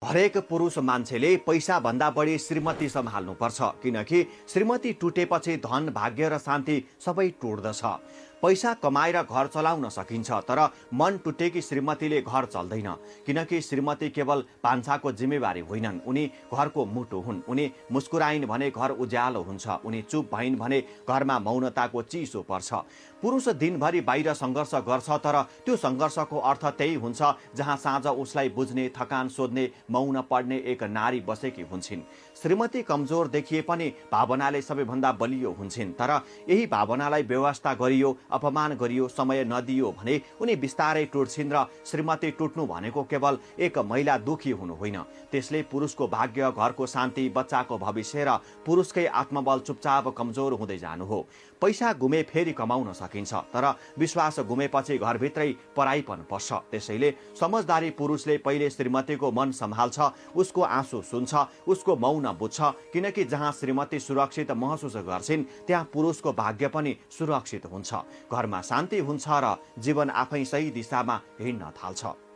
हरेक पुरुष मान्छेले पैसा भन्दा बढी श्रीमती सम्हाल्नुपर्छ, किनकि श्रीमती टुटेपछि धन, भाग्य र शान्ति सबै टुट्दछ। पैसा कमाएर घर चलाउन सकिन्छ, तर मन टुटेकी श्रीमतीले घर चल्दैन, किनकि श्रीमती केवल भान्साको जिम्मेवारी होइनन्, उनी घरको मुटु हुन्। उनी मुस्कुराइन् भने घर उज्यालो हुन्छ, उनी चुप भइन् भने घरमा मौनताको चिसो पर्छ। पुरुष दिनभरि बाहिर सङ्घर्ष गर्छ, तर त्यो सङ्घर्षको अर्थ त्यही हुन्छ जहाँ साँझ उसलाई बुझ्ने, थकान सोध्ने, मौन पढ्ने एक नारी बसेकी हुन्छन्। श्रीमती कमजोर देखिए पनि भावनाले सबैभन्दा बलियो हुन्छन्, तर यही भावनालाई व्यवस्था गरियो, अपमान गरियो, समय नदियो भने उनी बिस्तारै टुट्छिन्। र श्रीमती टुट्नु भनेको केवल एक महिला दुखी हुनु होइन, त्यसले पुरुषको भाग्य, घरको शान्ति, बच्चाको भविष्य र पुरुषकै आत्मबल चुपचाप कमजोर हुँदै जानु हो। पैसा गुमे फेरि कमाउन सकिन्छ, तर विश्वास गुमेपछि घरभित्रै पराइपन पस्छ। त्यसैले समझदारी पुरुषले पहिले श्रीमतीको मन सम्हाल्छ, उसको आँसु सुन्छ, उसको मौन बुझ्छ, किनकि जहाँ श्रीमती सुरक्षित महसुस गर्छिन् त्यहाँ पुरुषको भाग्य पनि सुरक्षित हुन्छ। घरमा शान्ति हुन्छ र जीवन आफै सही दिशामा हिँड्न थाल्छ।